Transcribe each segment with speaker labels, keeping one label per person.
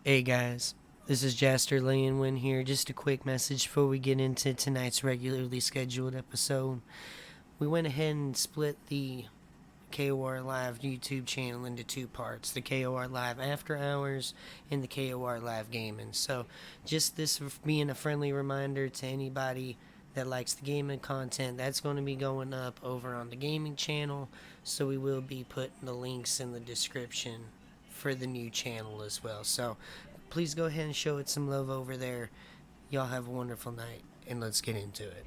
Speaker 1: Hey guys, this is Jaster Win here. Just a quick message before we get into tonight's regularly scheduled episode. We went ahead and split the KOR Live YouTube channel into two parts, the KOR Live After Hours and the KOR Live Gaming. So, just this being a friendly reminder to anybody that likes the gaming content, that's going to be going up over on the gaming channel. So, we will be putting the links in the description for the new channel as well. So, please go ahead and show it some love over there. Y'all have a wonderful night, and let's get into it.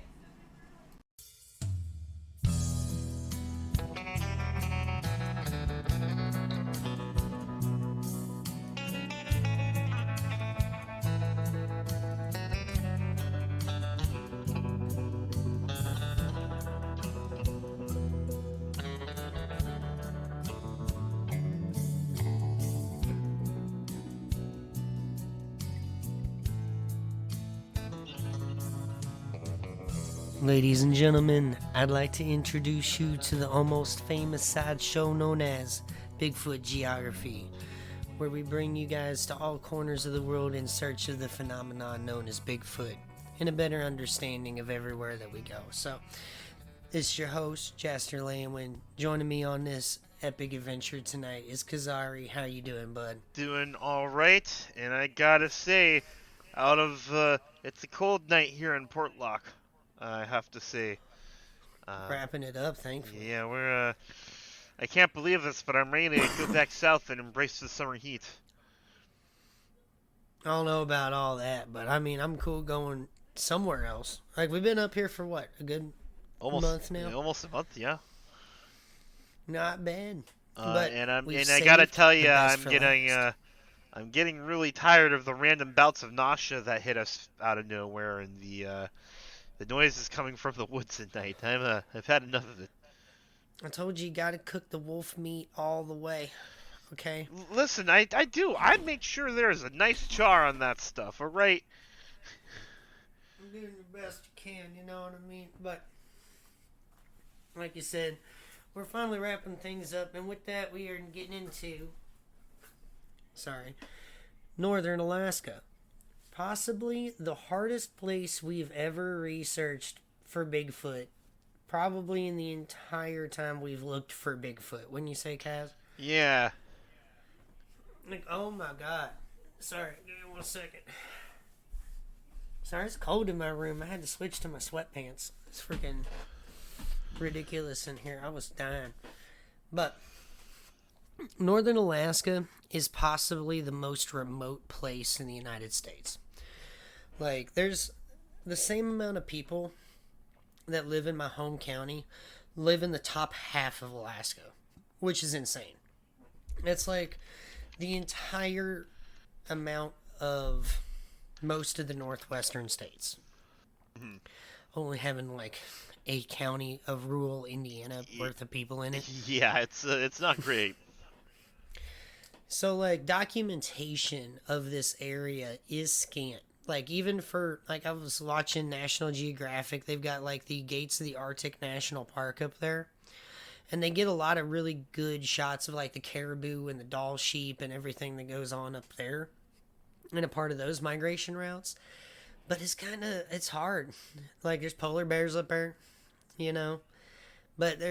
Speaker 1: Ladies and gentlemen, I'd like to introduce you to the almost famous sideshow known as Bigfoot Geography, where we bring you guys to all corners of the world in search of the phenomenon known as Bigfoot and a better understanding of everywhere that we go. So, it's your host, Jaster Landwin. Joining me on this epic adventure tonight is Kazari. How you doing, bud?
Speaker 2: Doing all right, and I gotta say, it's a cold night here in Portlock. I have to say, um,
Speaker 1: Wrapping it up, thankfully.
Speaker 2: yeah, I can't believe this, but I'm ready to go back south and embrace the summer heat.
Speaker 1: I don't know about all that, but I mean, I'm cool going somewhere else. Like, we've been up here for what, a good month now?
Speaker 2: Almost a month, yeah.
Speaker 1: Not bad. But we've
Speaker 2: And I gotta
Speaker 1: saved
Speaker 2: tell
Speaker 1: the
Speaker 2: you,
Speaker 1: best for last.
Speaker 2: I'm getting really tired of the random bouts of nausea that hit us out of nowhere, and the noise is coming from the woods at night. I've had enough of it.
Speaker 1: I told you gotta cook the wolf meat all the way, okay?
Speaker 2: Listen, I do. I make sure there's a nice char on that stuff, alright?
Speaker 1: I'm doing the best you can, you know what I mean? But, like you said, we're finally wrapping things up, and with that, we are getting into, northern Alaska. Possibly the hardest place we've ever researched for Bigfoot. Probably in the entire time we've looked for Bigfoot. Wouldn't you say, Kaz?
Speaker 2: Yeah.
Speaker 1: Like, oh my god. Sorry, give me 1 second. Sorry, it's cold in my room. I had to switch to my sweatpants. It's freaking ridiculous in here. I was dying. But northern Alaska is possibly the most remote place in the United States. Like, there's the same amount of people that live in my home county live in the top half of Alaska, which is insane. It's like the entire amount of most of the northwestern states.
Speaker 2: Mhm.
Speaker 1: Only having like a county of rural Indiana worth of people in it.
Speaker 2: Yeah, it's not great.
Speaker 1: So like documentation of this area is scant. Like even for like I was watching National Geographic, they've got like the gates of the Arctic National Park up there. And they get a lot of really good shots of like the caribou and the Dall sheep and everything that goes on up there in a part of those migration routes. But it's hard. Like there's polar bears up there, you know. But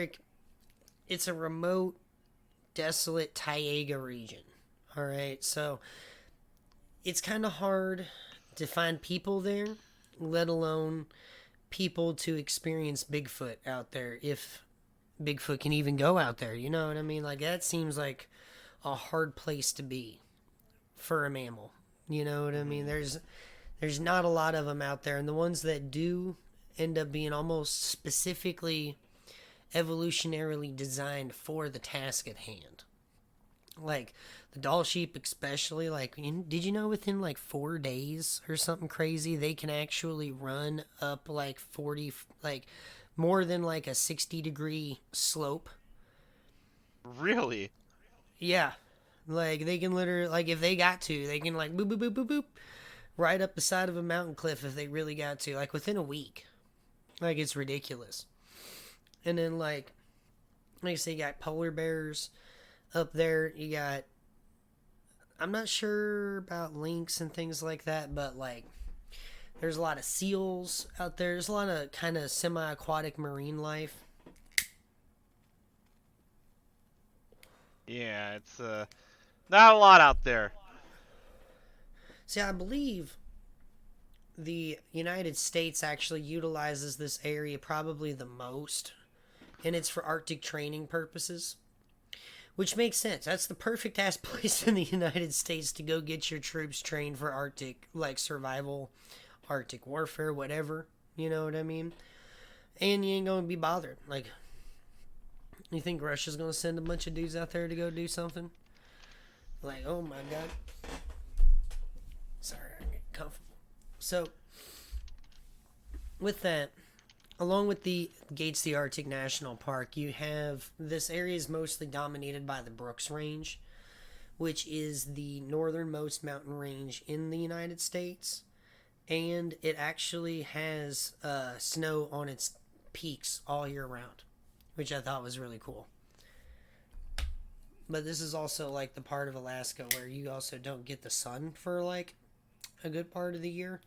Speaker 1: it's a remote, desolate taiga region. All right, so it's kind of hard to find people there, let alone people to experience Bigfoot out there if Bigfoot can even go out there. You know what I mean? Like that seems like a hard place to be for a mammal. You know what I mean?
Speaker 2: Mhm.
Speaker 1: There's not a lot of them out there, and the ones that do end up being almost specifically evolutionarily designed for the task at hand. Like the Dall sheep, especially. Like, did you know within like 4 days or something crazy, they can actually run up like 40, like more than like a 60-degree slope?
Speaker 2: Really?
Speaker 1: Yeah, like they can literally, like if they got to, they can like boop boop boop boop boop right up the side of a mountain cliff if they really got to, like within a week. Like it's ridiculous. And then like I say, you got polar bears up there. You got I'm not sure about lynx and things like that, but like there's a lot of seals out there. There's a lot of kind of semi-aquatic marine life.
Speaker 2: Yeah, it's not a lot out there.
Speaker 1: See, I believe the United States actually utilizes this area probably the most, and it's for Arctic training purposes, which makes sense. That's the perfect ass place in the United States to go get your troops trained for Arctic, like survival, Arctic warfare, whatever. You know what I mean? And you ain't gonna be bothered. Like, you think Russia's gonna send a bunch of dudes out there to go do something? Like, oh my god. Sorry, I'm getting comfortable. So, with that, along with the Gates of the Arctic National Park, you have this area is mostly dominated by the Brooks Range, which is the northernmost mountain range in the United States, and it actually has snow on its peaks all year round, which I thought was really cool. But this is also like the part of Alaska where you also don't get the sun for like a good part of the year.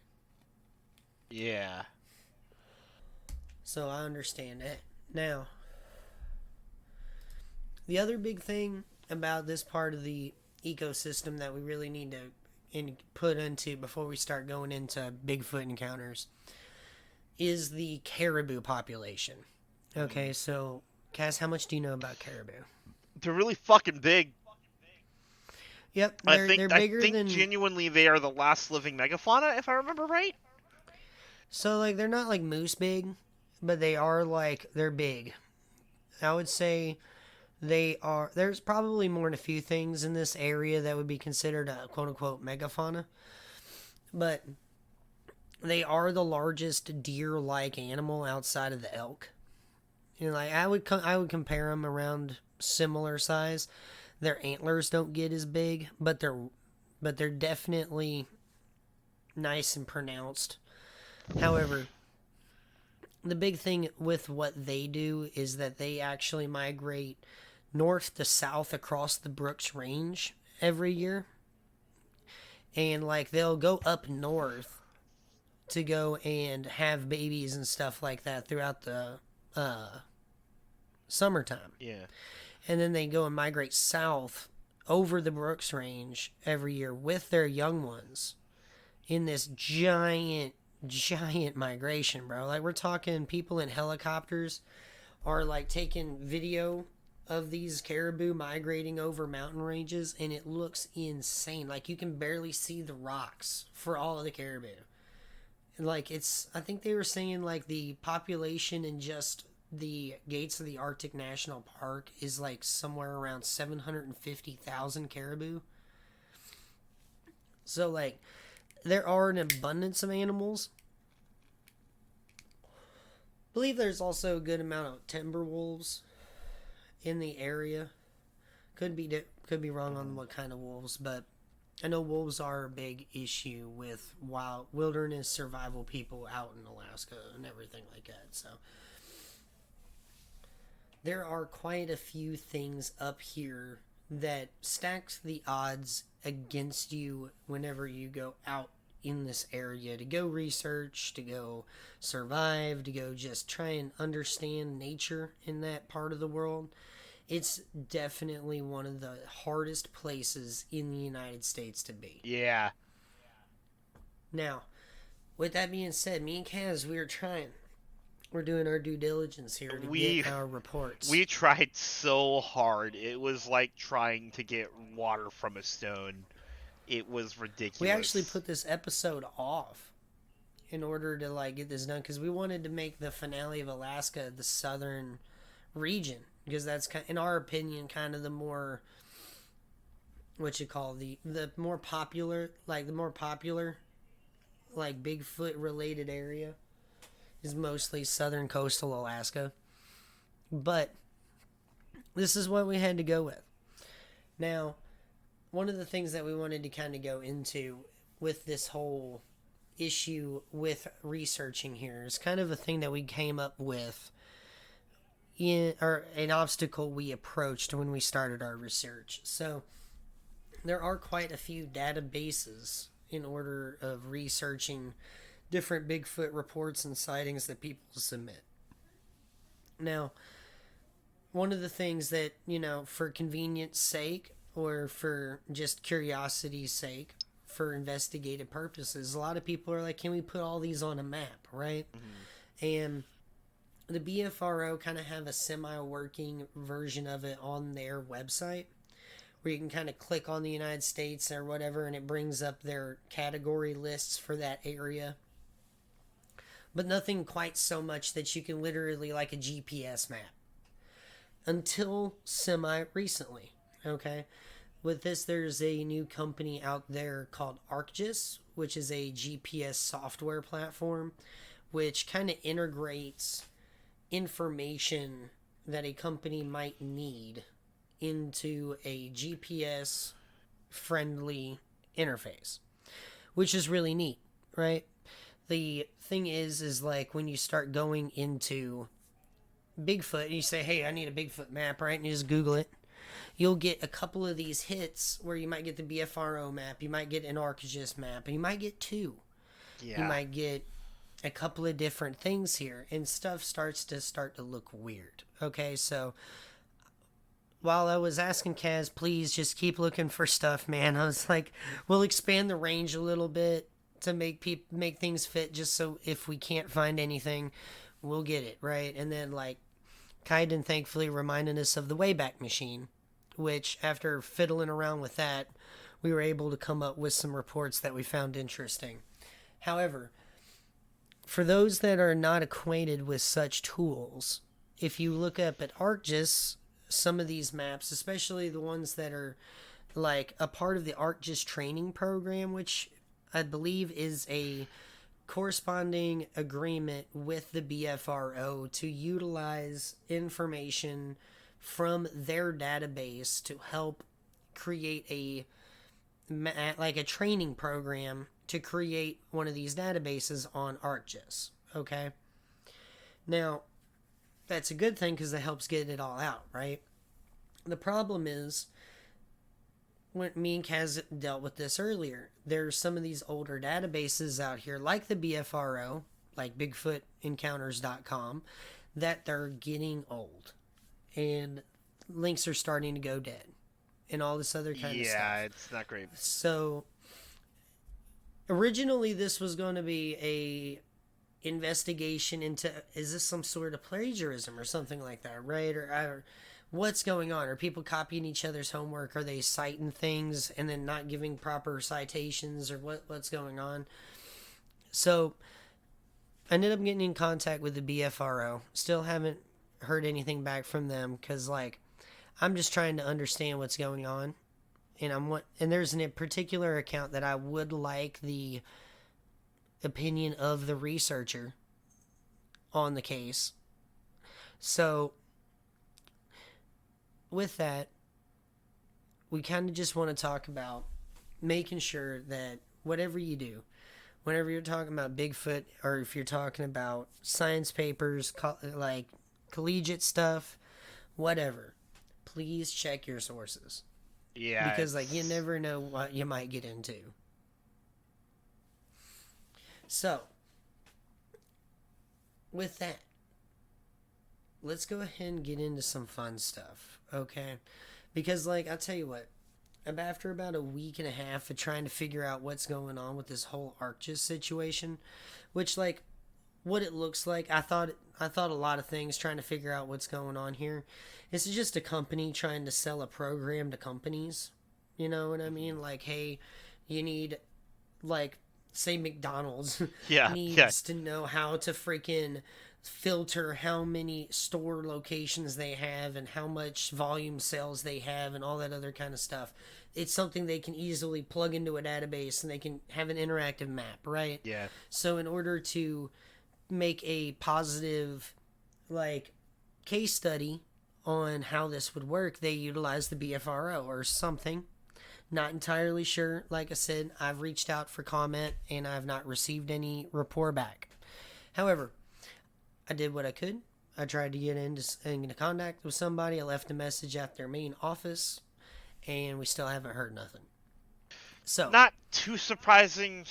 Speaker 2: Yeah.
Speaker 1: So I understand it. Now, the other big thing about this part of the ecosystem that we really need to put into before we start going into Bigfoot encounters is the caribou population. Okay, so, Kaz, how much do you know about caribou?
Speaker 2: They're really fucking big.
Speaker 1: Yep, they're bigger than...
Speaker 2: I think genuinely they are the last living megafauna, if I remember right.
Speaker 1: So, like, they're not, like, moose big, but they are, like, they're big. I would say they are... There's probably more than a few things in this area that would be considered a quote-unquote megafauna. But they are the largest deer-like animal outside of the elk. You know, like, I would compare them around similar size. Their antlers don't get as big, but they're definitely nice and pronounced. However, the big thing with what they do is that they actually migrate north to south across the Brooks Range every year. And like they'll go up north to go and have babies and stuff like that throughout the summertime.
Speaker 2: Yeah.
Speaker 1: And then they go and migrate south over the Brooks Range every year with their young ones in this giant migration, bro. Like, we're talking people in helicopters are, like, taking video of these caribou migrating over mountain ranges, and it looks insane. Like, you can barely see the rocks for all of the caribou. Like, I think they were saying, like, the population in just the Gates of the Arctic National Park is like somewhere around 750,000 caribou. So like there are an abundance of animals. I believe there's also a good amount of timber wolves in the area. Could be wrong on what kind of wolves, but I know wolves are a big issue with wilderness survival people out in Alaska and everything like that. So there are quite a few things up here that stacks the odds against you whenever you go out in this area to go research, to go survive, to go just try and understand nature in that part of the world. It's definitely one of the hardest places in the United States to be.
Speaker 2: Yeah.
Speaker 1: Now, with that being said, me and Kaz, we're doing our due diligence here to get our reports.
Speaker 2: We tried so hard. It was like trying to get water from a stone. It was ridiculous.
Speaker 1: We actually put this episode off in order to like get this done because we wanted to make the finale of Alaska the southern region because that's in our opinion kind of the more the more popular like Bigfoot related area. Is mostly southern coastal Alaska. But this is what we had to go with. Now, one of the things that we wanted to kind of go into with this whole issue with researching here is kind of a thing that we came up with or an obstacle we approached when we started our research. So, there are quite a few databases in order of researching different Bigfoot reports and sightings that people submit. Now, one of the things that, for convenience sake or for just curiosity's sake, for investigative purposes, a lot of people are like, can we put all these on a map, right? Mm-hmm. And the BFRO kind of have a semi-working version of it on their website where you can kind of click on the United States or whatever and it brings up their category lists for that area. But nothing quite so much that you can literally like a GPS map. Until semi-recently, okay? With this, there's a new company out there called ArcGIS, which is a GPS software platform, which kind of integrates information that a company might need into a GPS-friendly interface, which is really neat, right? The thing is like when you start going into Bigfoot and you say, hey, I need a Bigfoot map, right? And you just Google it. You'll get a couple of these hits where you might get the BFRO map, you might get an ArcGIS map, and you might get two. Yeah. You might get a couple of different things here, and stuff starts to look weird. Okay, so while I was asking Kaz, please just keep looking for stuff, man, I was like, we'll expand the range a little bit to make things fit, just so if we can't find anything, we'll get it, right? And then, like, Kaiden thankfully reminded us of the Wayback Machine, which, after fiddling around with that, we were able to come up with some reports that we found interesting. However, for those that are not acquainted with such tools, if you look up at ArcGIS, some of these maps, especially the ones that are like a part of the ArcGIS training program, which I believe is a corresponding agreement with the BFRO to utilize information from their database to help create a training program to create one of these databases on ArcGIS. Okay, now that's a good thing because it helps get it all out, right? The problem is, when me and Kaz dealt with this earlier, there's some of these older databases out here, like the BFRO, like BigfootEncounters.com, that they're getting old. And links are starting to go dead. And all this other kind of stuff.
Speaker 2: Yeah, it's not great.
Speaker 1: So, originally this was going to be a investigation into, is this some sort of plagiarism or something like that, right? Or what's going on? Are people copying each other's homework? Are they citing things and then not giving proper citations, or what's going on? So I ended up getting in contact with the BFRO. Still haven't heard anything back from them because, like, I'm just trying to understand what's going on. And there's a particular account that I would like the opinion of the researcher on the case. So with that, we kind of just want to talk about making sure that whatever you do, whenever you're talking about Bigfoot, or if you're talking about science papers, like collegiate stuff, whatever, please check your sources.
Speaker 2: Yeah.
Speaker 1: Because, like, you never know what you might get into. So, with that, let's go ahead and get into some fun stuff, okay? Because, like, I'll tell you what, after about a week and a half of trying to figure out what's going on with this whole ArcGIS situation, which, like, what it looks like, I thought a lot of things trying to figure out what's going on here. This is just a company trying to sell a program to companies. You know what I mean? Like, hey, you need, like, say McDonald's needs to know how to freaking filter how many store locations they have and how much volume sales they have and all that other kind of stuff. It's something they can easily plug into a database and they can have an interactive map, right?
Speaker 2: Yeah. So
Speaker 1: in order to make a positive, like, case study on how this would work, they utilize the BFRO or something. Not entirely sure. Like I said, I've reached out for comment and I've not received any rapport back. However, I did what I could. I tried to get into contact with somebody. I left a message at their main office and we still haven't heard nothing. So,
Speaker 2: not too surprising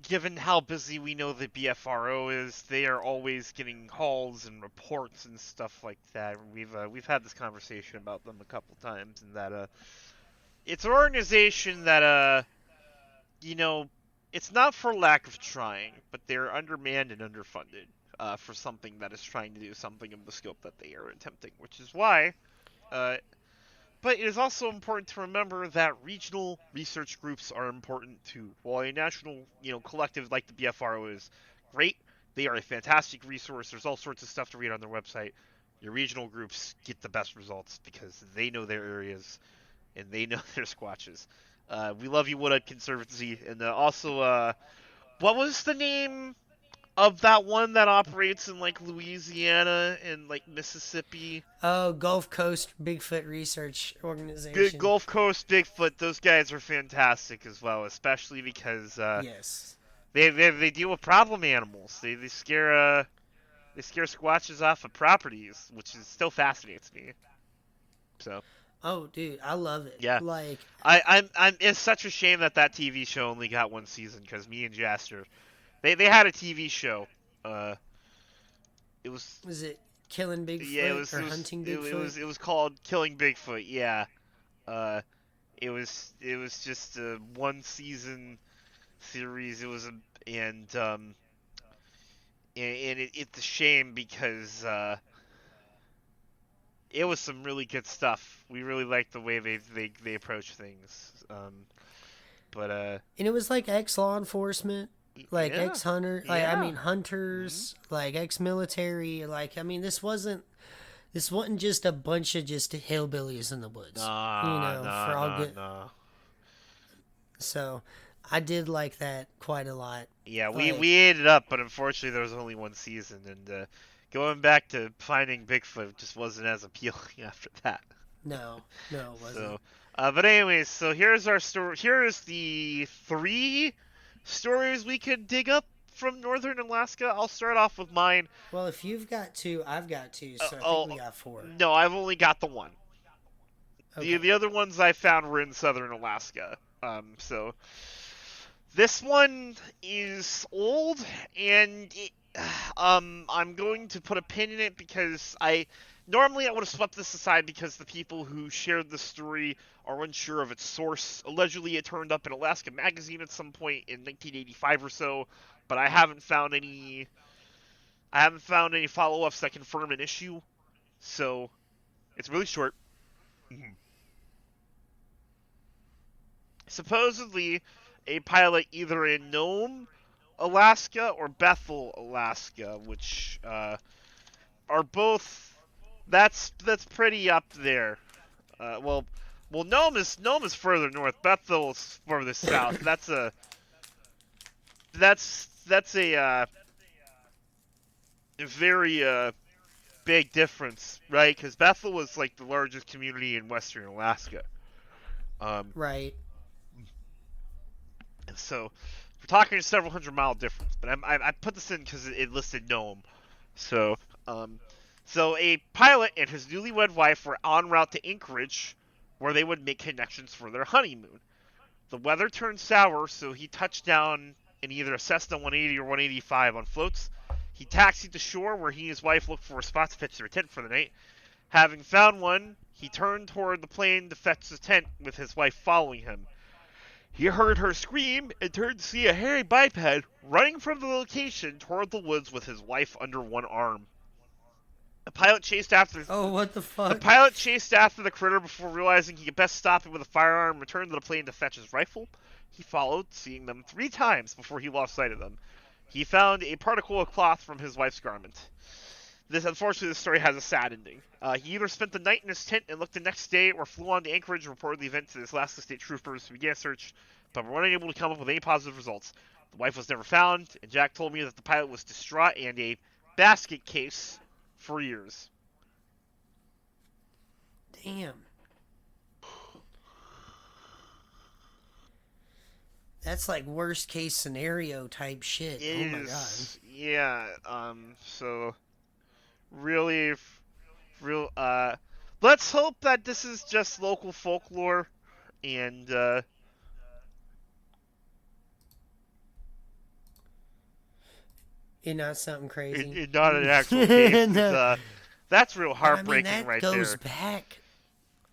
Speaker 2: given how busy we know the BFRO is. They are always getting calls and reports and stuff like that. We've had this conversation about them a couple times, and that it's an organization that you know, it's not for lack of trying, but they're undermanned and underfunded for something that is trying to do something of the scope that they are attempting, which is why. Uh, but it is also important to remember that regional research groups are important too. While a national, collective like the BFRO is great, they are a fantastic resource. There's all sorts of stuff to read on their website. Your regional groups get the best results because they know their areas and they know their squatches. We love you, Woodhead Conservancy, and also, what was the name of that one that operates in like Louisiana and like Mississippi?
Speaker 1: oh, Gulf Coast Bigfoot Research
Speaker 2: Good
Speaker 1: Organization.
Speaker 2: Gulf Coast Bigfoot. Those guys are fantastic as well, especially because
Speaker 1: Yes.
Speaker 2: they deal with problem animals. They scare squatches off of properties, which is still fascinates me. So
Speaker 1: Oh, dude, I love it.
Speaker 2: yeah,
Speaker 1: Like,
Speaker 2: I'm. It's such a shame that that TV show only got one season because me and Jaster, they had a TV show. Uh, it was
Speaker 1: was it Killing
Speaker 2: yeah,
Speaker 1: Bigfoot or Hunting Bigfoot?
Speaker 2: it was called Killing Bigfoot. Yeah. Uh, it was just a one season series. It was a and it's a shame because it was some really good stuff. We really liked the way they approach things. But
Speaker 1: And it was like ex law enforcement, like
Speaker 2: yeah,
Speaker 1: ex hunter, like I
Speaker 2: yeah.
Speaker 1: mean
Speaker 2: Hmm.
Speaker 1: hunters, like ex military. Like I mean, this wasn't just a bunch of just hillbillies in the woods,
Speaker 2: Nah,
Speaker 1: for
Speaker 2: nah,
Speaker 1: all
Speaker 2: nah,
Speaker 1: good.
Speaker 2: nah.
Speaker 1: So I did like that quite a lot.
Speaker 2: Yeah, we
Speaker 1: Like,
Speaker 2: ate it up, but unfortunately there was only one season, and going back to finding Bigfoot just wasn't as appealing after that.
Speaker 1: no, no, it wasn't.
Speaker 2: So, but anyways, so here's our story. Here is the three stories we could dig up from northern Alaska. I'll start off with mine.
Speaker 1: Well, if you've got two, I've got two, so I think
Speaker 2: Oh
Speaker 1: we got four.
Speaker 2: no, I've only got the one.
Speaker 1: Okay.
Speaker 2: The other ones I found were in southern Alaska. So this one is old, and I'm going to put a pin in it because normally I would have swept this aside because the people who shared the story are unsure of its source. Allegedly, it turned up in Alaska Magazine at some point in 1985 or so, but I haven't found any follow-ups that confirm an issue. So it's really short. Supposedly, a pilot either in Nome, Alaska, or Bethel, Alaska, which are both. That's pretty up there. Well, Nome is further north. Bethel is further south. That's a very big difference, right? Because Bethel was like the largest community in western Alaska. Um,
Speaker 1: Right.
Speaker 2: so we're talking a several hundred-mile difference. But I put this in because it listed Nome. So um, so a pilot and his newlywed wife were en route to Anchorage, where they would make connections for their honeymoon. The weather turned sour, so he touched down in either a Cessna 180 or 185 on floats. He taxied to shore, where he and his wife looked for a spot to pitch their tent for the night. Having found one, he turned toward the plane to fetch the tent, with his wife following him. He heard her scream and turned to see a hairy biped running from the location toward the woods with his wife under one arm. The pilot chased after
Speaker 1: Oh, what the
Speaker 2: the
Speaker 1: fuck?
Speaker 2: pilot chased after the critter before realizing he could best stop it with a firearm and returned to the plane to fetch his rifle. He followed, seeing them 3 times before he lost sight of them. He found a particle of cloth from his wife's garment. Unfortunately, this story has a sad ending. He either spent the night in his tent and looked the next day, or flew on to Anchorage and reported the event to his Alaska State Troopers, who began a search, but were unable to come up with any positive results. The wife was never found, and Jack told me that the pilot was distraught and a basket case for years.
Speaker 1: Damn. That's like worst case scenario type shit.
Speaker 2: It
Speaker 1: Oh my god.
Speaker 2: is, yeah. So really, real. Let's hope that this is just local folklore, and
Speaker 1: It's not something crazy.
Speaker 2: Not an actual case.
Speaker 1: No.
Speaker 2: That's real
Speaker 1: But I mean,
Speaker 2: heartbreaking
Speaker 1: that
Speaker 2: right
Speaker 1: goes
Speaker 2: there.
Speaker 1: back.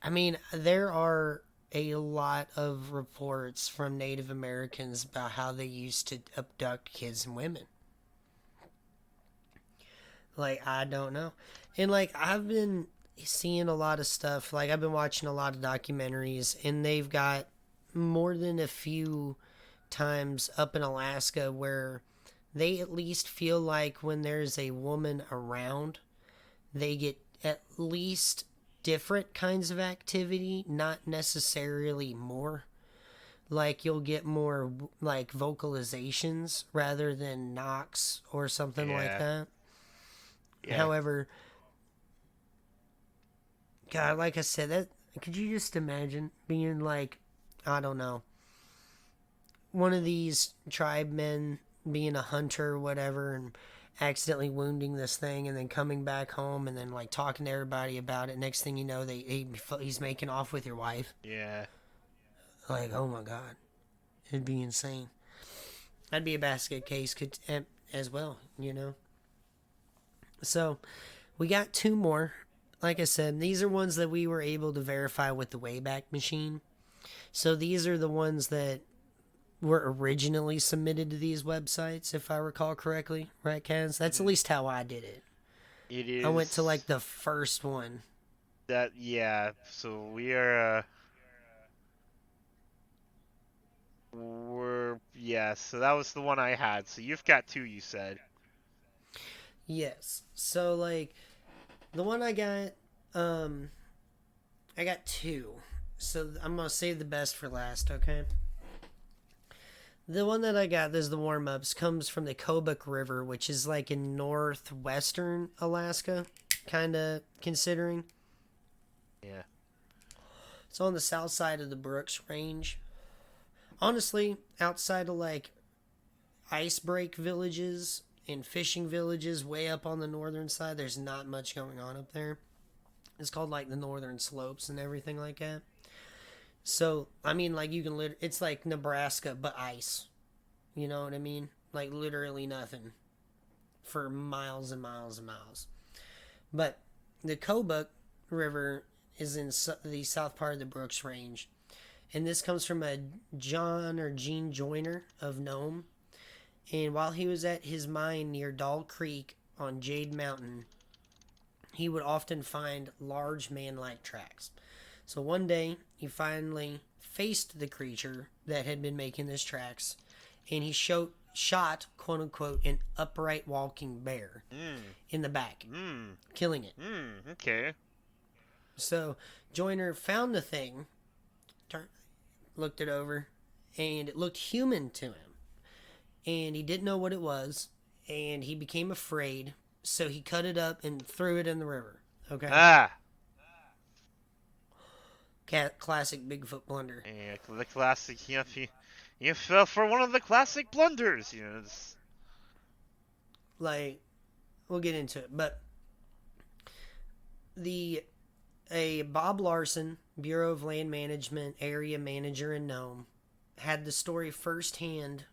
Speaker 1: I mean, there are a lot of reports from Native Americans about how they used to abduct kids and women. Like, I don't know. And, like, I've been seeing a lot of stuff. Like, I've been watching a lot of documentaries, and they've got more than a few times up in Alaska where they at least feel like when there's a woman around, they get at least different kinds of activity, not necessarily more. Like, you'll get more, like, vocalizations rather than knocks or something like
Speaker 2: Yeah.
Speaker 1: that.
Speaker 2: Yeah.
Speaker 1: However, God, like I said, that could you just imagine being like, I don't know, one of these tribe men being a hunter or whatever and accidentally wounding this thing and then coming back home and then like talking to everybody about it. Next thing you know, he's making off with your wife.
Speaker 2: Yeah.
Speaker 1: Like, oh my God, it'd be insane. That'd be a basket case as well, you know. So we got two more. Like I said, these are ones that we were able to verify with the Wayback Machine. So these are the ones that were originally submitted to these websites, if I recall correctly. Right, Kaz? That's at least how I did it.
Speaker 2: It is.
Speaker 1: I went to like the first one.
Speaker 2: That, yeah. So we are. Yeah. So that was the one I had. So you've got two, you said.
Speaker 1: Yes. So like the one I got, I got two. So I'm gonna save the best for last. Okay. The one that I got, there's the warm-ups, comes from the Kobuk River, which is like in northwestern Alaska, kind of considering.
Speaker 2: Yeah.
Speaker 1: It's on the south side of the Brooks Range. Honestly, outside of like ice break villages and fishing villages way up on the northern side, there's not much going on up there. It's called like the Northern Slopes and everything like that. So, I mean, like you can it's like Nebraska, but ice. You know what I mean? Like literally nothing for miles and miles and miles. But the Kobuk River is in the south part of the Brooks Range. And this comes from a Gene Joyner of Nome. And while he was at his mine near Doll Creek on Jade Mountain, he would often find large man-like tracks. So one day, he finally faced the creature that had been making these tracks, and he shot, quote-unquote, an upright walking bear in the back, killing it.
Speaker 2: Okay.
Speaker 1: So Joyner found the thing, looked it over, and it looked human to him. And he didn't know what it was, and he became afraid, so he cut it up and threw it in the river. Okay? Classic Bigfoot blunder.
Speaker 2: Yeah, the classic. You fell for one of the classic blunders. You know.
Speaker 1: Like, we'll get into it, but a Bob Larson, Bureau of Land Management area manager in Nome, had the story firsthand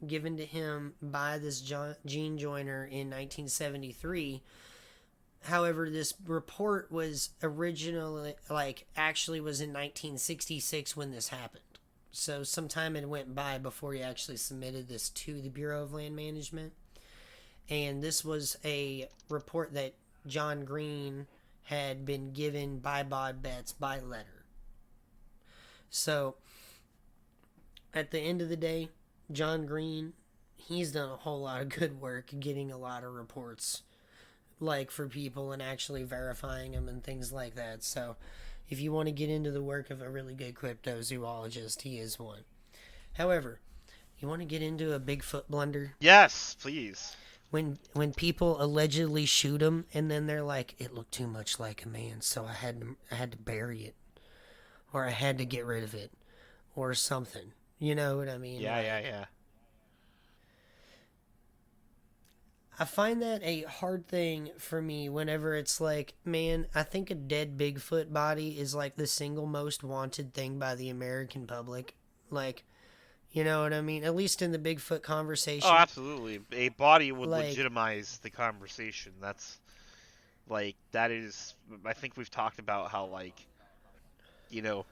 Speaker 1: given to him by this Gene Joyner in 1973. However, this report was originally, actually was in 1966 when this happened. So some time had went by before he actually submitted this to the Bureau of Land Management. And this was a report that John Green had been given by Bob Betts by letter. So, at the end of the day, John Green, he's done a whole lot of good work getting a lot of reports for people and actually verifying them and things like that. So if you want to get into the work of a really good cryptozoologist, he is one. However, you want to get into a Bigfoot blunder?
Speaker 2: Yes, please.
Speaker 1: When people allegedly shoot him and then they're like, it looked too much like a man, so I had to bury it, or I had to get rid of it, or something. You know what I mean?
Speaker 2: Yeah.
Speaker 1: I find that a hard thing for me whenever it's like, man, I think a dead Bigfoot body is like the single most wanted thing by the American public. Like, You know what I mean? At least in the Bigfoot
Speaker 2: Oh,
Speaker 1: conversation.
Speaker 2: absolutely. A body would
Speaker 1: Like,
Speaker 2: legitimize the conversation. That's like that is. I think we've talked about how like you know.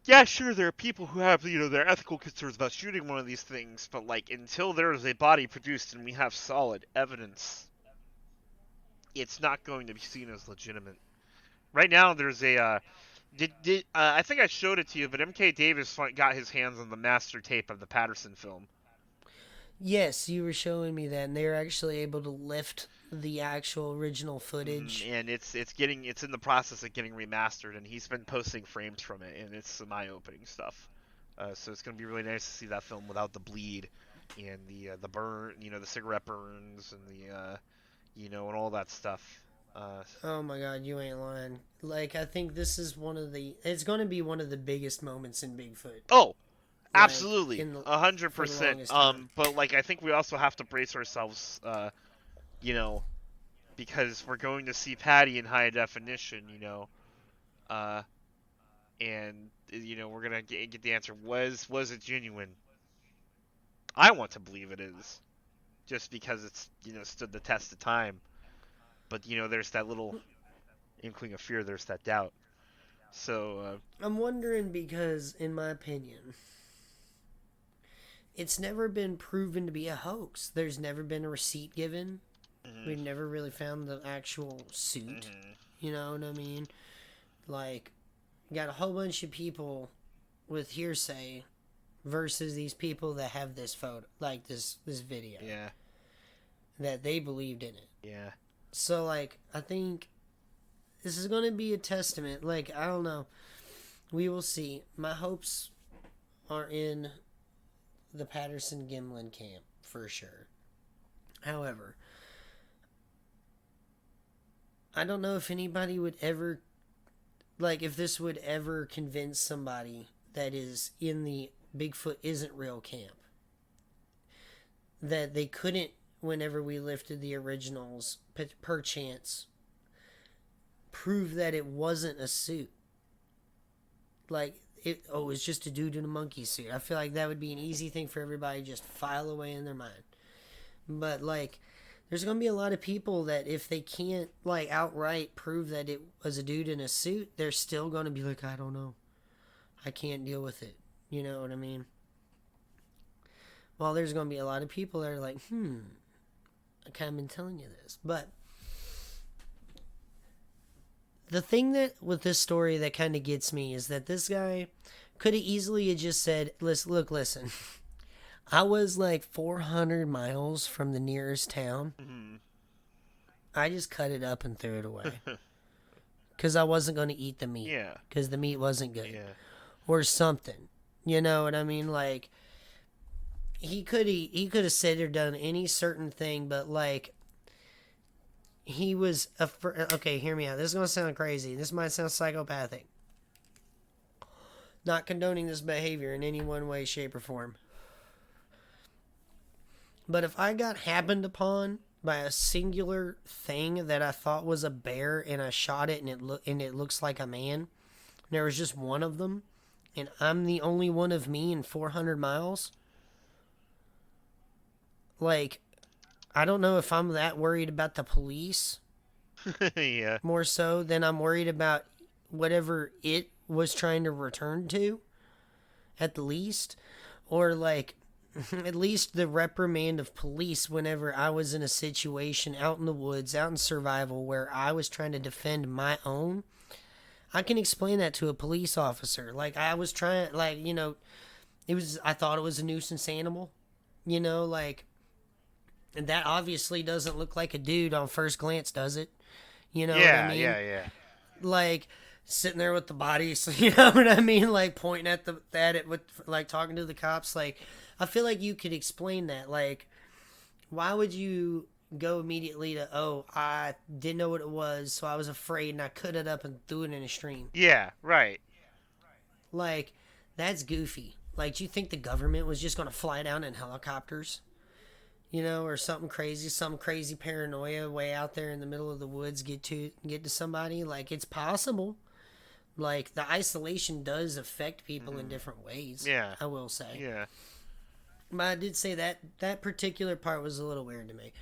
Speaker 2: Yeah, sure. There are people who have their ethical concerns about shooting one of these things, but like until there is a body produced and we have solid evidence, it's not going to be seen as legitimate. Right now, there's a I think I showed it to you, but MK Davis got his hands on the master tape of the Patterson film.
Speaker 1: yes, you were showing me that, and they're actually able to lift the actual original footage.
Speaker 2: And it's in the process of getting remastered, and he's been posting frames from it, and it's some eye-opening stuff. So it's gonna be really nice to see that film without the bleed and the burn, the cigarette burns and the and all that stuff. Uh,
Speaker 1: Oh my god, you ain't lying. Like, I think this is it's going to be one of the biggest moments in Bigfoot.
Speaker 2: oh,
Speaker 1: Like,
Speaker 2: absolutely,
Speaker 1: in the, for the
Speaker 2: 100%.
Speaker 1: longest time.
Speaker 2: But like I think we also have to brace ourselves, you know, because we're going to see Patty in high definition, uh, and we're gonna get the answer. Was it genuine? I want to believe it is, just because it's stood the test of time. But there's that little inkling of fear. There's that doubt. So
Speaker 1: I'm wondering because, in my opinion, it's never been proven to be a hoax. There's never been a receipt given.
Speaker 2: mhm,
Speaker 1: We've never really found the actual suit.
Speaker 2: mhm.
Speaker 1: You know what I mean? Like, you got a whole bunch of people with hearsay versus these people that have this photo, like this video,
Speaker 2: Yeah,
Speaker 1: that they believed in it.
Speaker 2: yeah.
Speaker 1: So, like, I think this is going to be a testament. Like, I don't know. We will see. My hopes are in the Patterson Gimlin camp for sure. However, I don't know if anybody would ever, like, if this would ever convince somebody that is in the Bigfoot isn't real camp that they couldn't, whenever we lifted the originals, perchance prove that it wasn't a suit. Like, it was just a dude in a monkey suit. I feel like that would be an easy thing for everybody to just file away in their mind. But, like, there's going to be a lot of people that if they can't, like, outright prove that it was a dude in a suit, they're still going to be like, I don't know. I can't deal with it. You know what I mean? Well, there's going to be a lot of people that are like, I kind of been telling you this. But the thing that with this story that kind of gets me is that this guy could have easily just said, listen, I was like 400 miles from the nearest town.
Speaker 2: Mm-hmm.
Speaker 1: I just cut it up and threw it away. Because I wasn't going to eat the meat.
Speaker 2: Yeah.
Speaker 1: Because the meat wasn't good.
Speaker 2: Yeah.
Speaker 1: Or something. You know what I mean? Like, he could have said or done any certain thing, but like, he was okay. Hear me out. This is gonna sound crazy. This might sound psychopathic. Not condoning this behavior in any one way, shape, or form. But if I got happened upon by a singular thing that I thought was a bear, and I shot it, and it looks like a man, and there was just one of them, and I'm the only one of me in 400 miles. Like, I don't know if I'm that worried about the police
Speaker 2: Yeah.
Speaker 1: more so than I'm worried about whatever it was trying to return to, at the least. Or, like, at least the reprimand of police whenever I was in a situation out in the woods, out in survival, where I was trying to defend my own. I can explain that to a police officer. Like, I was trying, like, I thought it was a nuisance animal. Like, and that obviously doesn't look like a dude on first glance, does it? You know what I mean?
Speaker 2: Yeah.
Speaker 1: Like, sitting there with the body, so, you know what I mean? Like, pointing at it with, like, talking to the cops. Like, I feel like you could explain that. Like, why would you go immediately to, oh, I didn't know what it was, so I was afraid, and I cut it up and threw it in a stream.
Speaker 2: Yeah, right.
Speaker 1: Like, that's goofy. Like, do you think the government was just going to fly down in helicopters? Or some crazy paranoia way out there in the middle of the woods get to somebody? Like, it's possible. Like, the isolation does affect people in different ways.
Speaker 2: Yeah.
Speaker 1: I will say.
Speaker 2: Yeah.
Speaker 1: But I did say that particular part was a little weird to me.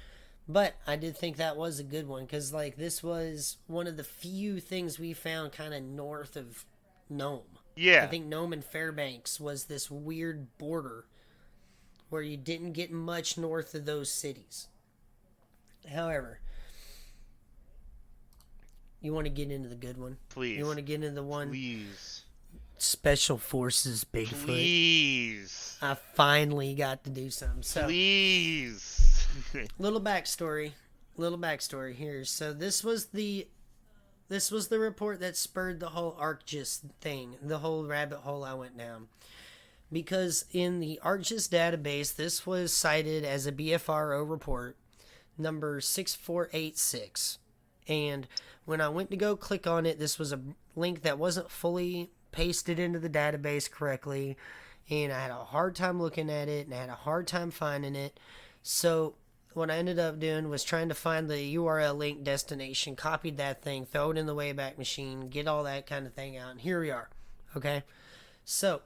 Speaker 1: But I did think that was a good one, because, like, this was one of the few things we found kind of north of Nome.
Speaker 2: Yeah.
Speaker 1: I think Nome and Fairbanks was this weird border where you didn't get much north of those cities. However, you want to get into the good one?
Speaker 2: Please.
Speaker 1: You want to get into the one?
Speaker 2: Please.
Speaker 1: Special Forces Bigfoot.
Speaker 2: Please.
Speaker 1: I finally got to do something. So,
Speaker 2: Please.
Speaker 1: little backstory here. So this was the report that spurred the whole ArcGIS thing, the whole rabbit hole I went down. Because in the ArcGIS database, this was cited as a BFRO report, number 6486. And when I went to go click on it, this was a link that wasn't fully pasted into the database correctly. And I had a hard time looking at it, and I had a hard time finding it. So what I ended up doing was trying to find the URL link destination, copied that thing, throw it in the Wayback Machine, get all that kind of thing out, and here we are. Okay? So,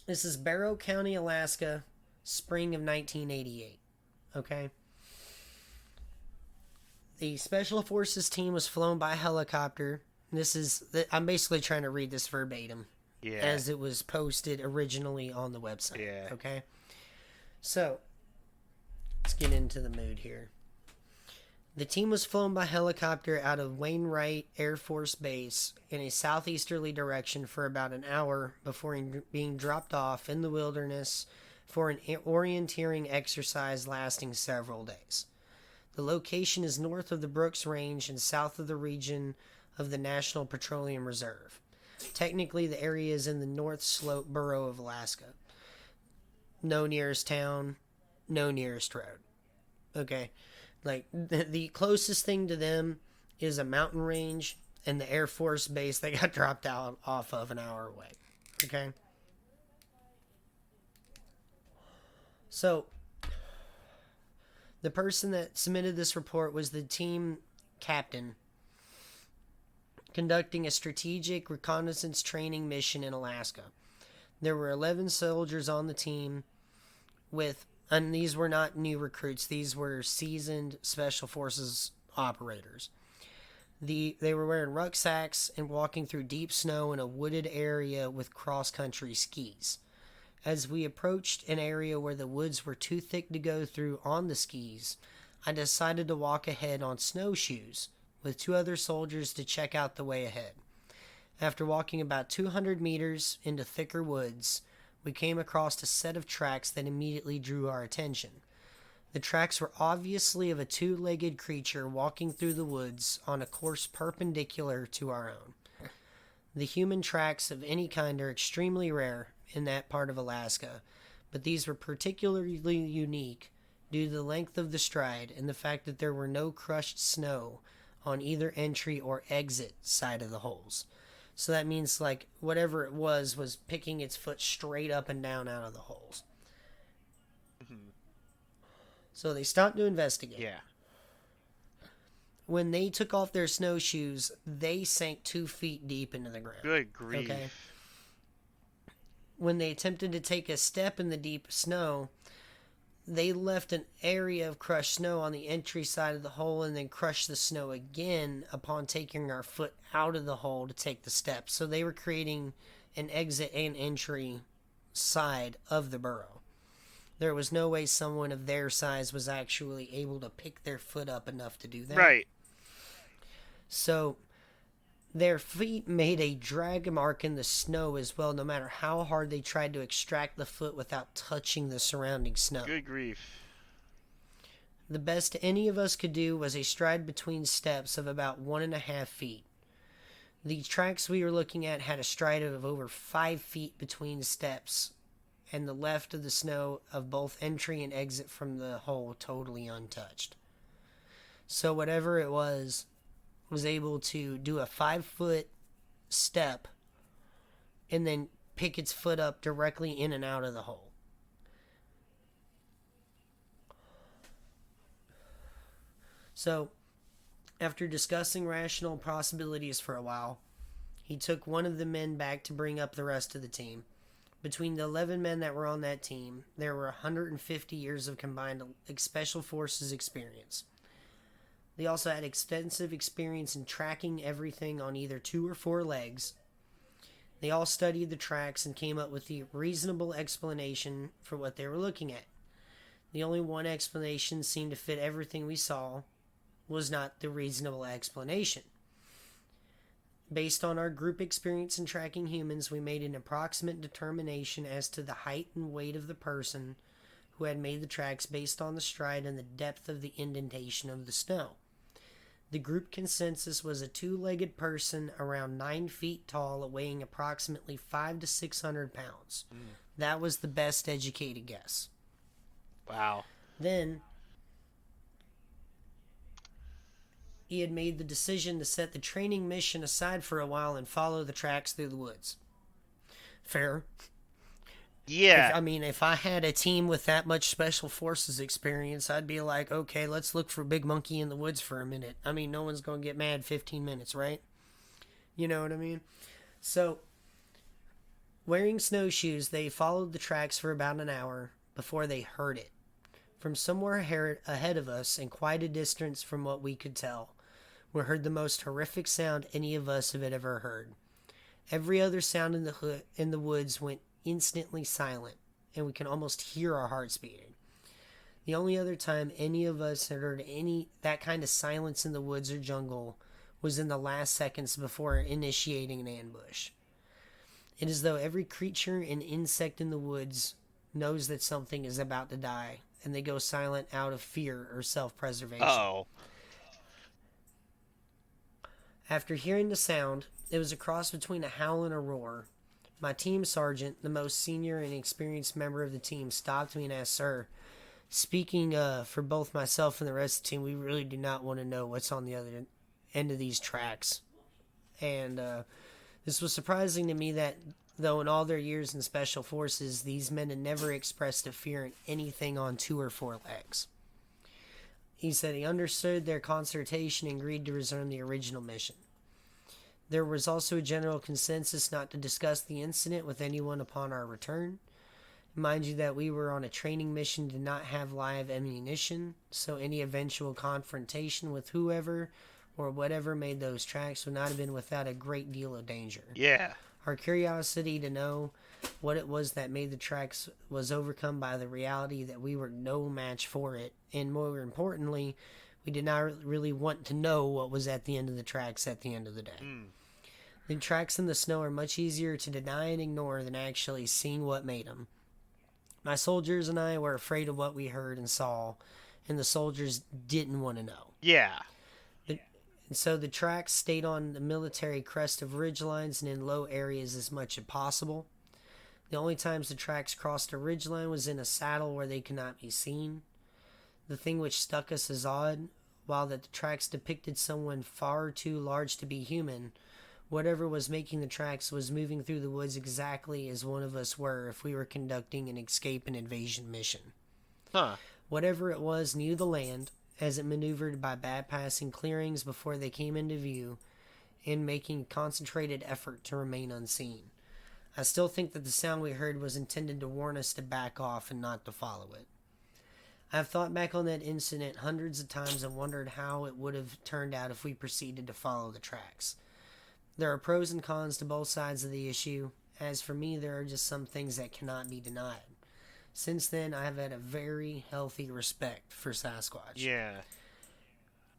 Speaker 1: this is Barrow County, Alaska, spring of 1988. Okay? The Special Forces team was flown by helicopter. I'm basically trying to read this verbatim.
Speaker 2: Yeah.
Speaker 1: As it was posted originally on the website.
Speaker 2: Yeah.
Speaker 1: Okay? So, let's get into the mood here. The team was flown by helicopter out of Wainwright Air Force Base in a southeasterly direction for about an hour before being dropped off in the wilderness for an orienteering exercise lasting several days. The location is north of the Brooks Range and south of the region of the National Petroleum Reserve. Technically, the area is in the North Slope borough of Alaska. No nearest town, no nearest road. Okay? Like, the closest thing to them is a mountain range and the Air Force base they got dropped out off of an hour away. Okay? So, the person that submitted this report was the team captain conducting a strategic reconnaissance training mission in Alaska. There were 11 soldiers on the team and these were not new recruits. These were seasoned Special Forces operators. They were wearing rucksacks and walking through deep snow in a wooded area with cross-country skis. As we approached an area where the woods were too thick to go through on the skis, I decided to walk ahead on snowshoes with 2 other soldiers to check out the way ahead. After walking about 200 meters into thicker woods, we came across a set of tracks that immediately drew our attention. The tracks were obviously of a 2-legged creature walking through the woods on a course perpendicular to our own. The human tracks of any kind are extremely rare in that part of Alaska, but these were particularly unique due to the length of the stride and the fact that there were no crushed snow on either entry or exit side of the holes. So that means, like, whatever it was picking its foot straight up and down out of the holes.
Speaker 2: Mm-hmm.
Speaker 1: So they stopped to investigate.
Speaker 2: Yeah.
Speaker 1: When they took off their snowshoes, they sank 2 feet deep into the ground.
Speaker 2: Good grief.
Speaker 1: Okay. When they attempted to take a step in the deep snow, they left an area of crushed snow on the entry side of the hole and then crushed the snow again upon taking our foot out of the hole to take the steps. So they were creating an exit and entry side of the burrow. There was no way someone of their size was actually able to pick their foot up enough to do that.
Speaker 2: Right.
Speaker 1: So their feet made a drag mark in the snow as well, no matter how hard they tried to extract the foot without touching the surrounding snow.
Speaker 2: Good grief.
Speaker 1: The best any of us could do was a stride between steps of about 1.5 feet. The tracks we were looking at had a stride of over 5 feet between steps, and the left of the snow of both entry and exit from the hole totally untouched. So whatever it was able to do a 5-foot step and then pick its foot up directly in and out of the hole. So, after discussing rational possibilities for a while, He took one of the men back to bring up the rest of the team. Between the 11 men that were on that team, there were 150 years of combined Special Forces experience. They also had extensive experience in tracking everything on either 2 or 4 legs. They all studied the tracks and came up with the reasonable explanation for what they were looking at. The only one explanation seemed to fit everything we saw was not the reasonable explanation. Based on our group experience in tracking humans, we made an approximate determination as to the height and weight of the person who had made the tracks based on the stride and the depth of the indentation of the snow. The group consensus was a 2-legged person around 9 feet tall, weighing approximately 500 to 600 pounds. That was the best educated guess.
Speaker 2: Wow.
Speaker 1: Then, he had made the decision to set the training mission aside for a while and follow the tracks through the woods. Fair.
Speaker 2: Yeah.
Speaker 1: If I had a team with that much Special Forces experience, I'd be like, okay, let's look for Big Monkey in the woods for a minute. No one's going to get mad 15 minutes, right? You know what I mean? So, wearing snowshoes, they followed the tracks for about an hour before they heard it. From somewhere ahead of us and quite a distance from what we could tell, we heard the most horrific sound any of us have ever heard. Every other sound in the woods went instantly silent, and we can almost hear our hearts beating. The only other time any of us had heard that kind of silence in the woods or jungle was in the last seconds before initiating an ambush. It is as though every creature and insect in the woods knows that something is about to die, and they go silent out of fear or self-preservation.
Speaker 2: Oh.
Speaker 1: After hearing the sound, it was a cross between a howl and a roar. My team sergeant, the most senior and experienced member of the team, stopped me and asked, "Sir, speaking for both myself and the rest of the team, we really do not want to know what's on the other end of these tracks." And this was surprising to me that, though in all their years in Special Forces, these men had never expressed a fear in anything on 2 or 4 legs. He said he understood their consultation and agreed to resume the original mission. There was also a general consensus not to discuss the incident with anyone upon our return. Mind you that we were on a training mission, did not have live ammunition, so any eventual confrontation with whoever or whatever made those tracks would not have been without a great deal of danger.
Speaker 2: Yeah.
Speaker 1: Our curiosity to know what it was that made the tracks was overcome by the reality that we were no match for it, and more importantly, we did not really want to know what was at the end of the tracks at the end of the day. The tracks in the snow are much easier to deny and ignore than actually seeing what made them. My soldiers and I were afraid of what we heard and saw, and the soldiers didn't want to know.
Speaker 2: Yeah.
Speaker 1: And so the tracks stayed on the military crest of ridgelines and in low areas as much as possible. The only times the tracks crossed a ridgeline was in a saddle where they could not be seen. The thing which struck us as odd, while that the tracks depicted someone far too large to be human, whatever was making the tracks was moving through the woods exactly as one of us were if we were conducting an escape and invasion mission.
Speaker 2: Huh.
Speaker 1: Whatever it was knew the land, as it maneuvered by bypassing clearings before they came into view, and making concentrated effort to remain unseen. I still think that the sound we heard was intended to warn us to back off and not to follow it. I have thought back on that incident hundreds of times and wondered how it would have turned out if we proceeded to follow the tracks. There are pros and cons to both sides of the issue. As for me, there are just some things that cannot be denied. Since then, I have had a very healthy respect for Sasquatch.
Speaker 2: Yeah.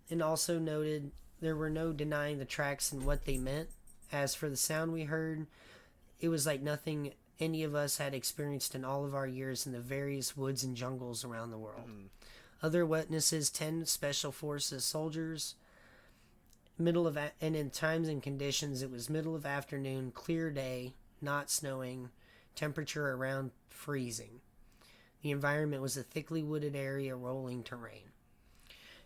Speaker 1: And also noted there were no denying the tracks and what they meant. As for the sound we heard, it was like nothing any of us had experienced in all of our years in the various woods and jungles around the world. Other witnesses, 10 Special Forces soldiers, and in times and conditions, it was middle of afternoon, clear day, not snowing, temperature around freezing. The environment was a thickly wooded area, rolling terrain.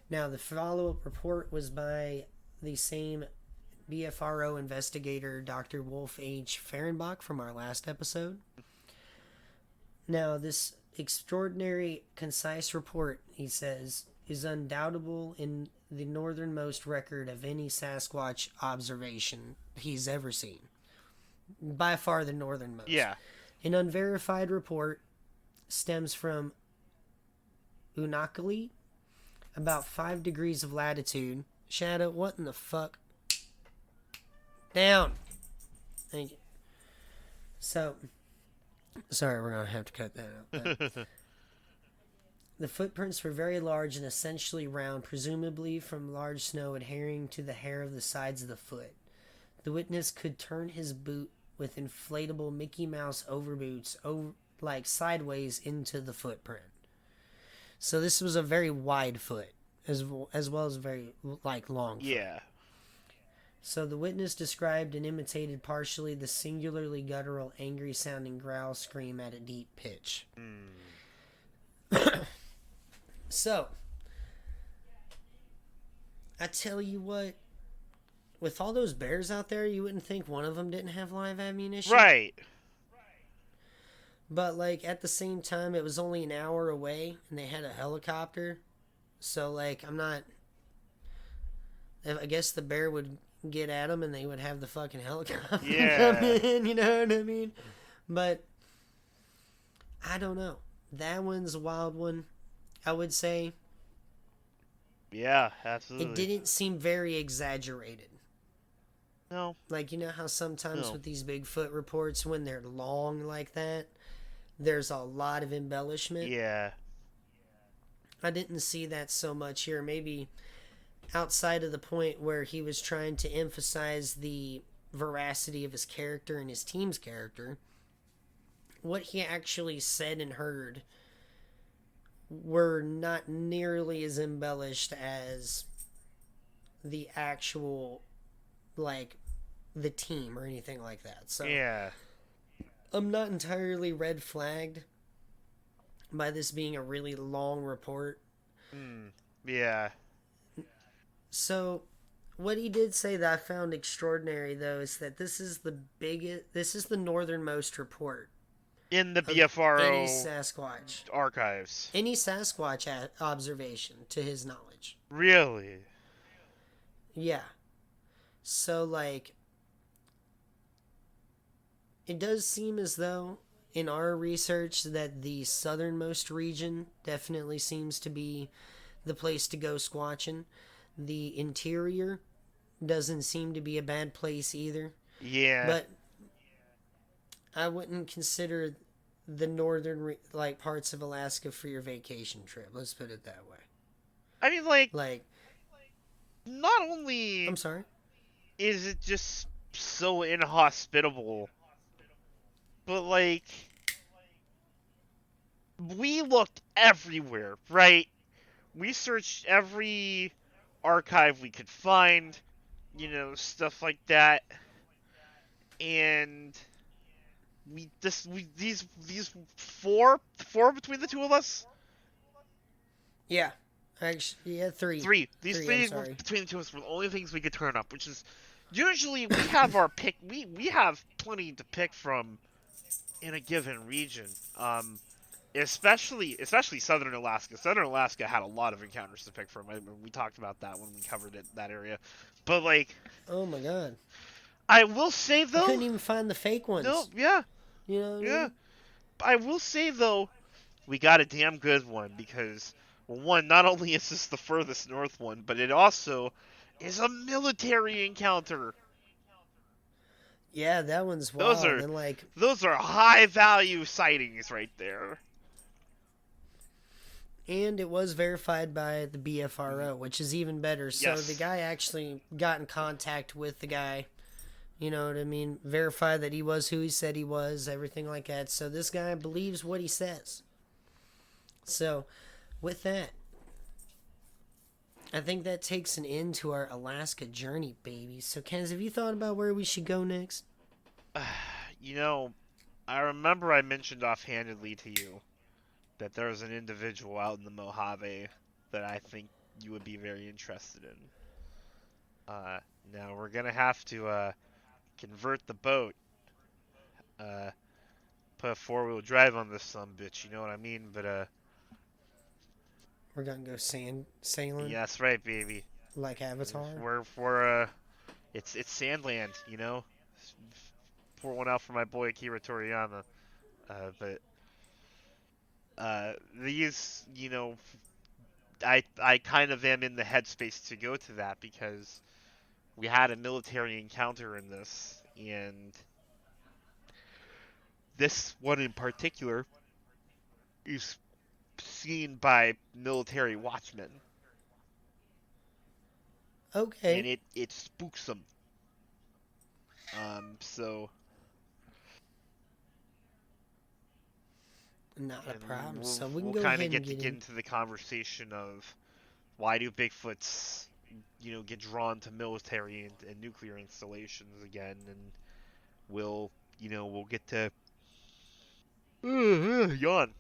Speaker 1: Now, the follow-up report was by the same BFRO investigator, Dr. Wolf H. Fehrenbach, from our last episode. Now, this extraordinary, concise report, he says, is undoubtable in the northernmost record of any Sasquatch observation he's ever seen. By far the northernmost.
Speaker 2: Yeah.
Speaker 1: An unverified report stems from Unakali, about 5 degrees of latitude. Shadow, what in the fuck? Down. Thank you. So, sorry, we're going to have to cut that out. The footprints were very large and essentially round, presumably from large snow adhering to the hair of the sides of the foot. The witness could turn his boot with inflatable Mickey Mouse overboots like sideways into the footprint. So this was a very wide foot, as well as very like long foot.
Speaker 2: Yeah.
Speaker 1: So the witness described and imitated partially the singularly guttural, angry-sounding growl scream at a deep pitch. So, I tell you what, with all those bears out there, you wouldn't think one of them didn't have live ammunition.
Speaker 2: Right.
Speaker 1: But, like, at the same time, it was only an hour away, and they had a helicopter. So, like, I guess the bear would get at them, and they would have the fucking helicopter come in, you know what I mean? But, I don't know. That one's a wild one, I would say.
Speaker 2: Yeah, absolutely.
Speaker 1: It didn't seem very exaggerated.
Speaker 2: No.
Speaker 1: Like, you know how sometimes with these Bigfoot reports, when they're long like that, there's a lot of embellishment?
Speaker 2: Yeah.
Speaker 1: I didn't see that so much here. Maybe outside of the point where he was trying to emphasize the veracity of his character and his team's character, what he actually said and heard were not nearly as embellished as the actual, like, the team or anything like that. So
Speaker 2: yeah,
Speaker 1: I'm not entirely red flagged by this being a really long report.
Speaker 2: Yeah.
Speaker 1: So what he did say that I found extraordinary, though, is that this is the northernmost report
Speaker 2: In the BFRO
Speaker 1: any Sasquatch
Speaker 2: archives.
Speaker 1: Any Sasquatch observation, to his knowledge.
Speaker 2: Really?
Speaker 1: Yeah. So, like, it does seem as though, in our research, that the southernmost region definitely seems to be the place to go squatching. The interior doesn't seem to be a bad place either.
Speaker 2: Yeah.
Speaker 1: But I wouldn't consider the northern parts of Alaska for your vacation trip. Let's put it that way.
Speaker 2: I mean, like not only
Speaker 1: I'm sorry.
Speaker 2: Is it just so inhospitable, but like we looked everywhere, right? We searched every archive we could find, stuff like that, and these four between the two of us.
Speaker 1: Yeah, actually, yeah, three.
Speaker 2: These three were between the two of us were the only things we could turn up, which is usually we have our pick. We have plenty to pick from in a given region. Especially Southern Alaska. Southern Alaska had a lot of encounters to pick from. We talked about that when we covered that area. But
Speaker 1: oh my god,
Speaker 2: I will say though,
Speaker 1: I couldn't even find the fake ones.
Speaker 2: No, yeah,
Speaker 1: you know.
Speaker 2: Yeah, I mean? I will say though, we got a damn good one because one, not only is this the furthest north one, but it also is a military encounter.
Speaker 1: Yeah, that one's wild.
Speaker 2: Those are high value sightings right there.
Speaker 1: And it was verified by the BFRO, which is even better. So the guy actually got in contact with the guy. You know what I mean? Verified that he was who he said he was, everything like that. So this guy believes what he says. So, with that, I think that takes an end to our Alaska journey, baby. So, Kaz, have you thought about where we should go next?
Speaker 2: I remember I mentioned offhandedly to you that there's an individual out in the Mojave that I think you would be very interested in. Now we're gonna have to convert the boat, put a 4-wheel drive on this sumbitch. You know what I mean? But
Speaker 1: we're gonna go sailing.
Speaker 2: Yeah, that's right, baby.
Speaker 1: Like Avatar.
Speaker 2: We're It's Sandland, you know. Pour one out for my boy Akira Toriyama. But these, I kind of am in the headspace to go to that because we had a military encounter in this, and this one in particular is seen by military watchmen, and
Speaker 1: Okay,
Speaker 2: it spooks them. So
Speaker 1: not a
Speaker 2: and
Speaker 1: problem.
Speaker 2: we'll
Speaker 1: So we can
Speaker 2: we'll
Speaker 1: go
Speaker 2: kind
Speaker 1: ahead
Speaker 2: of
Speaker 1: and
Speaker 2: get to
Speaker 1: get
Speaker 2: get
Speaker 1: in.
Speaker 2: into the conversation of why do Bigfoots, get drawn to military and nuclear installations again, and we'll get to yawn,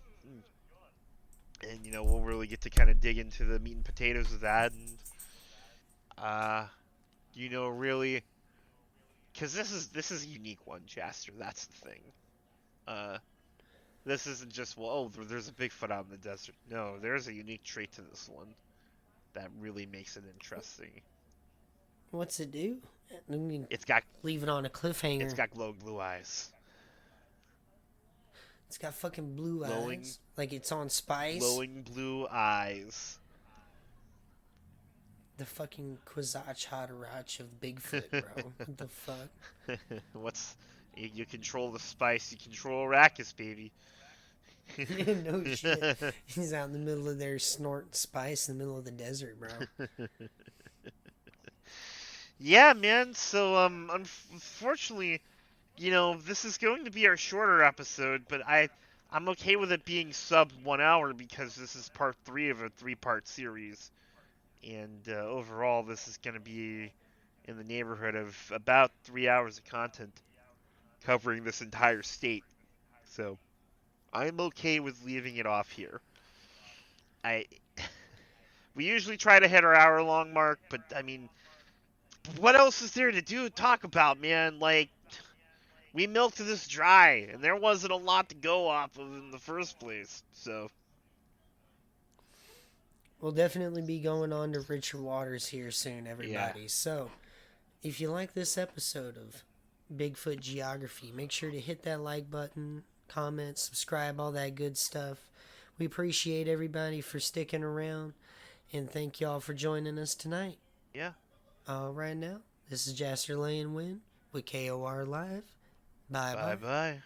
Speaker 2: and we'll really get to kind of dig into the meat and potatoes of that, and uh, really, because this is a unique one, Jaster. That's the thing. Uh, this isn't just there's a Bigfoot out in the desert. No, there's a unique trait to this one that really makes it interesting.
Speaker 1: What's it do? We can
Speaker 2: It's got
Speaker 1: leave it on a
Speaker 2: it's
Speaker 1: cliffhanger.
Speaker 2: got glowing blue eyes,
Speaker 1: It's got fucking blue
Speaker 2: glowing
Speaker 1: eyes, like it's on Spice.
Speaker 2: glowing blue eyes.
Speaker 1: The fucking Kwisatz Haderach of Bigfoot, bro. What the fuck?
Speaker 2: What's you control the spice, you control Arrakis, baby.
Speaker 1: No shit. He's out in the middle of there snorting spice in the middle of the desert, bro.
Speaker 2: Yeah, man. So unfortunately, this is going to be our shorter episode, but I'm okay with it being sub 1 hour because this is part three of a three-part series, and overall, this is going to be in the neighborhood of about 3 hours of content covering this entire state. So I'm okay with leaving it off here. I We usually try to hit our hour-long mark, but I mean, what else is there to talk about, man? Like, we milked this dry, and there wasn't a lot to go off of in the first place. So,
Speaker 1: We'll definitely be going on to richer waters here soon,
Speaker 2: yeah,
Speaker 1: everybody. So, if you like this episode of Bigfoot Geography, make sure to hit that like button, comment, subscribe, all that good stuff. We appreciate everybody for sticking around, and thank y'all for joining us tonight.
Speaker 2: yeah.
Speaker 1: All right now, this is Jaster laying Win with KOR Live. Bye
Speaker 2: Bye
Speaker 1: bye.
Speaker 2: bye.